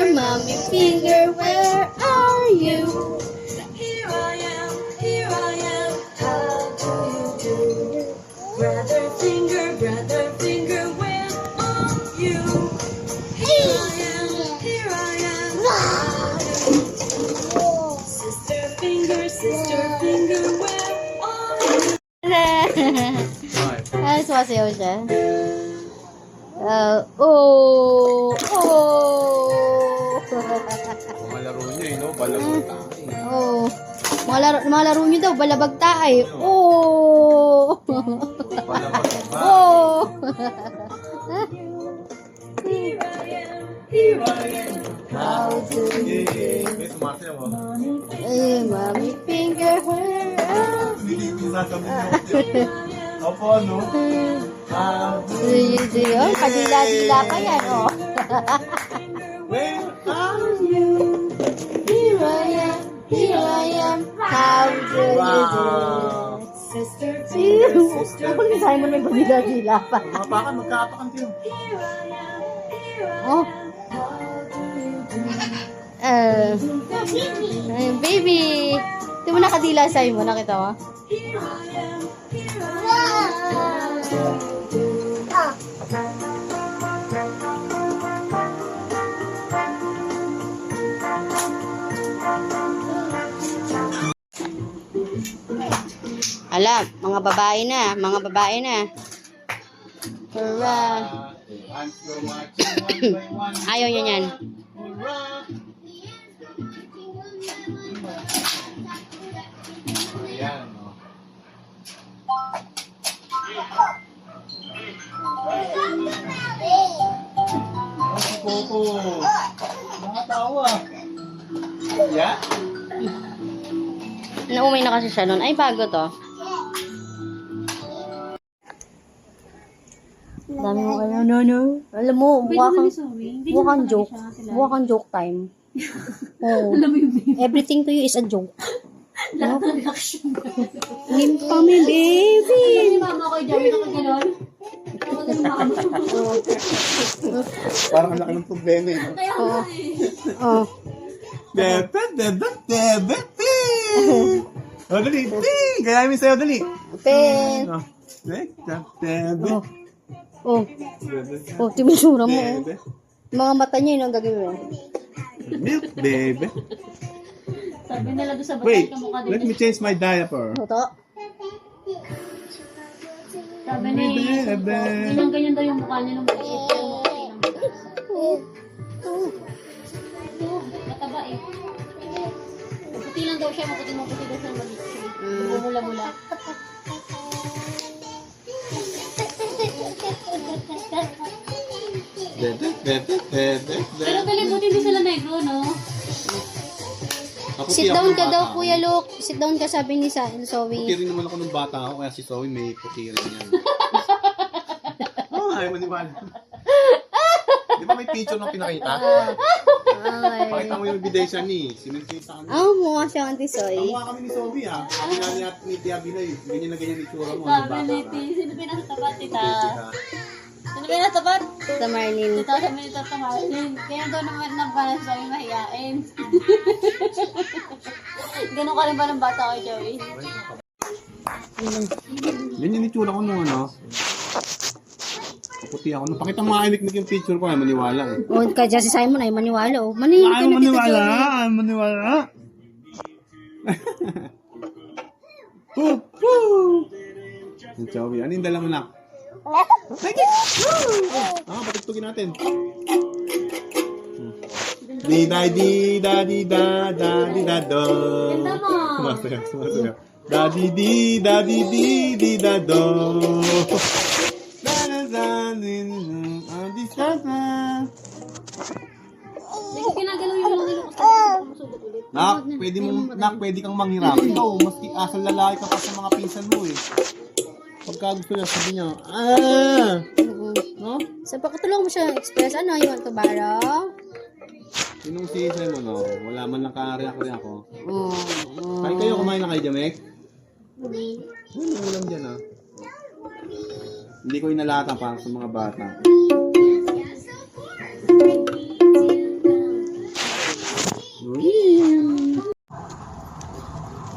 Mommy finger, where are you? Here I am, how do you do? Brother finger, where are you? Here I am, how do you do? Sister finger, where are you? Ay, sumasayaw siya. Mga laro niya no? Balabag tayo. Oh. Mga laro niyo daw, balabag tayo. Oh. Balabag ba? Oh. Here I am, how do you do? May sumasayaw mo. Ay, mommy finger, where are Hindi sasabihin mo. Opo, no? you? Oh, kadila-dila pa yan, oh. Where are you? Here I am, how do you do? Wow! Sister Ako kung sa'yo mo may kadila-dila pa. Mapakan, magkaapakan kayo. Oh. Baby. Di mo nakadila sa'yo mo, nakita mo? Alam, mga babae na. Hurra. Ayaw niya yan. Ayan, no? Coco! Nakatawa! Yeah? Naumay na kasi siya nun. Ay, bago to. Dami mo kayo. No. Alam mo, mukhang joke. Mukhang joke time. Oh. Everything to you is a joke. Lahat ng reaction ko. Limpa mi, baby. Hindi mama ko, Jawi na ko gano'n. Ako na yung mama ko. Parang ang laki ng problema eh. Kaya Oh. nga eh. Oh. Bebe. O, dali. Ting! Kaya mo sa'yo, dali. Pen. Oh. Bebe. Oh. Oh, timisura mo. Oh. Mga mata niya yun ang gagawin mo. Milk, baby. Sabi nila doon sa Wait, batay kamukha din. let me change my diaper. Ito. Sabi ni, ilang ganyan daw yung mukha niya nung maliit. Yung mukha niya ng mataas. Mataba eh. Maputi lang daw siya, maputi daw siya maliit siya. Bumula-bula. Pero talibot hindi sila negro, no? Sit down ka daw, Kuya Luke. Sit down ka, sabi ni Puti Zoe. rin naman ako nung bata ako, kaya si Zoe may puti rin yan. Oh, ayaw maniwala. Di ba may picture nung pinakita? Pakita mo yung ebidensya ni. Sinunod sa kanya. Ah, mukha siya Auntie Zoe. Kamukha kami ni Zoe ah. Sabi nga niya ni Tia Binay, ganyan na ganyan yung itsura mo. Sabi ni T, sino pinakatapat, tita? Sino pinakatapat? Sa Marlene. Tita, sabi ni Tata Marlene. Kaya daw naman nagbalas sa yung mahiyain. Ganun ka rin ba ng bata ko, Joey? Ganyan yung itsura ko nung ano. Puti ako. Nung pakita mga imik yung picture ko, ay maniwala eh. O, kaya si Simon ay maniwala. Oh. Manahimik ka na, Tita Zoe. Ay maniwala. Ang Joey, ano yung dala mo na? Patugtugin natin. Di da di da di da da di da do. Ganda mo. Sumasayaw, sumasayaw. Da di di da di di di da do. Da da da di di da da. Hindi ko ginagalaw yung mga nilo kasi masubot ulit. Nak, pwede kang manghirap. Ikaw, maski asal lalaki ka pa sa mga pinsan mo eh. Pagka gusto niya, sabi niya, no? So, pakatulong mo siya express. Ano, you want to borrow? Sinong si Simon, no? Wala man lang ka-react ako. Oh. Kain kayo, kumain na kayo, Jamek? Ano ulam dyan, ah? Hindi ko inalata para sa mga bata.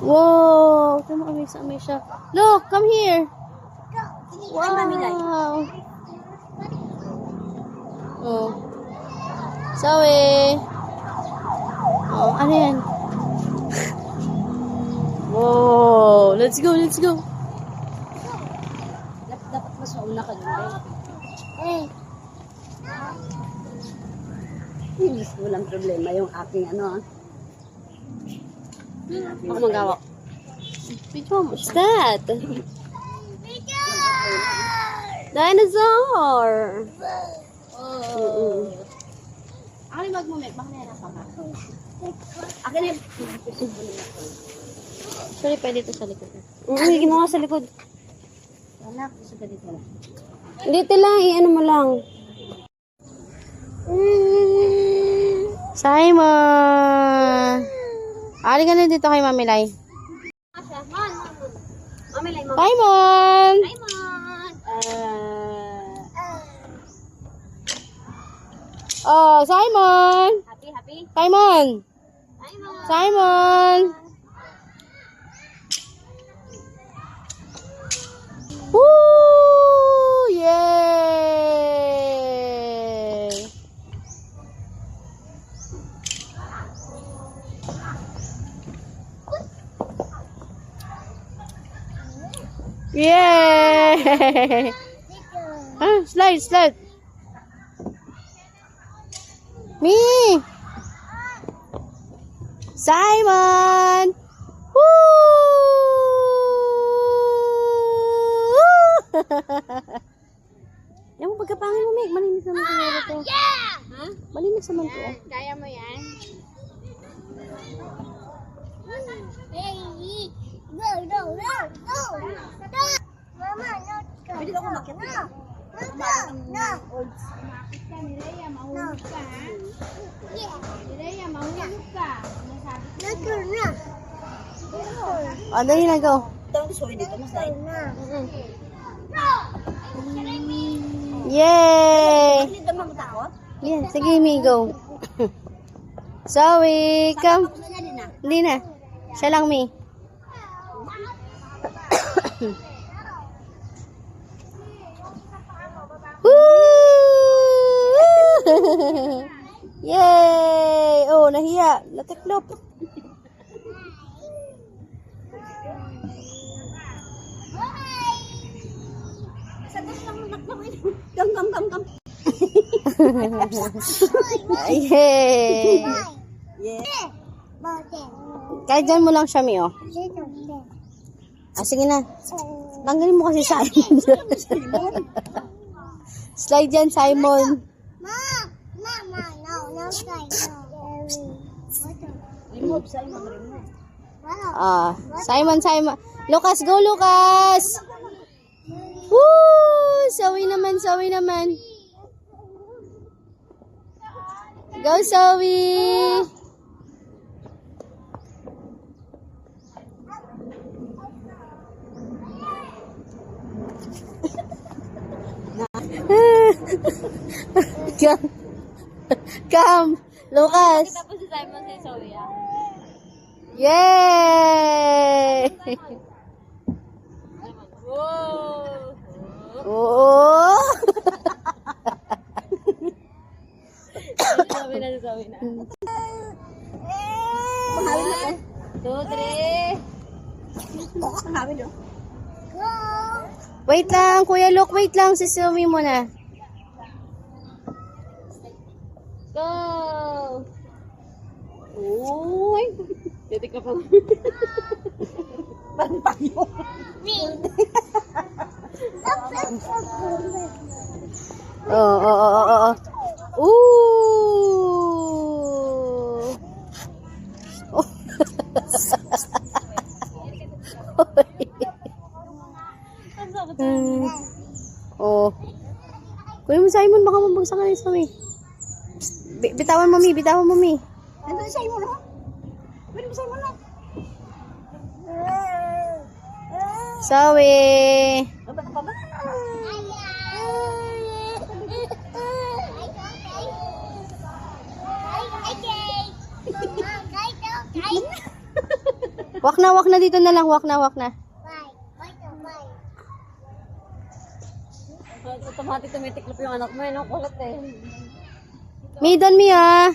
Wow! Tama kami sa siya. Look, come here. Wow! Oh. Zoe! Oh, ano yan? Wow! Let's go, let's go! Dapat mas mauna ka dun. Walang problema yung aking ano. Ako magawa. What's that? Dinosaur! Ako yung mag-moment, baka nahirapan ka. Akin eh. Sorry, pwede ito sa likod. Uy, ginawa sa likod. Wala, gusto ka dito lang. Dito lang, i-ano mo lang. Simon! Ali ka na dito kay Mami Lai. Simon! Oh, Simon! Happy? Simon! Simon! Woo! Yay! Yay! Ah, slide. Me! Simon! Woo! Yan mo pagkapangin mo, Meg. Malinis naman ito. Yeah! Ha? Malinis naman ito. Kaya mo yan? Pwede ako makit na. Oh, dali na, go. Ito, gusto ko dito. Mas dahil. Yay! Hindi naman matakot. Yeah, sige, me, go. Zoe, come. Hindi na. Siya lang, me. Woo! Yay! Oh, nahiya. Natiklop. Gam. Yay! Kahit dyan mo lang siya, Mi, oh. Ah, sige na. Tanggalin mo kasi Simon. Slide yan, Simon. Remove, Simon, remove. Ah, Simon. Lucas, go, Lucas! Woo! Sawi naman. Go, Sawi! Come, Lucas. Tapos si Simon si Zoe, ah. Yay! Wow! Oh! Sabi na. 2, 3. Wait lang, Kuya Luke, wait lang. Sisuwi mo na. Go! Uy! Titik ka pa. Oo. Ooh! Oh. Oh. Kunin mo sa Simon, baka mabagsak ka na yung Sawi. Bitawan, mami. Ano sa'yo mo, no? Pwede mo sa'yo mo, no? Sawi! Baba, baba. Wak na dito na lang. Wak na. Automatic tumitiklop yung anak mo, no? Kulat eh. Mi, doon mi ah.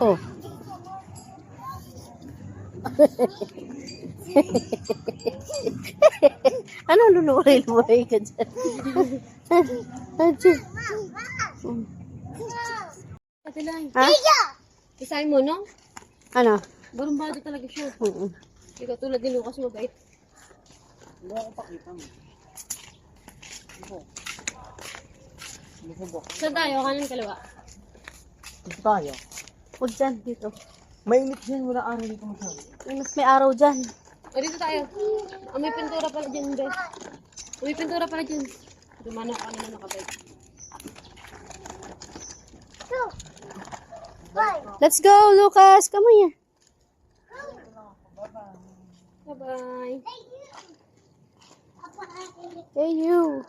Oh. Ano luluray ka dyan? Ate lang. Ha? Isahin mo, no? Ano? Barumbado talaga siya. Oo. Ikaw tulad ni Lucas, mabait. Saan tayo? Kanan kalawa. Dito tayo. Huwag dyan, dito. Mainit dyan, wala araw dito masyado. Mas may araw dyan. O, dito tayo. May pintura pala dyan, guys. May pintura pala dyan. Dumana ka na nakabait. Let's go, Lucas. Come on here. Bye-bye. Hey, you.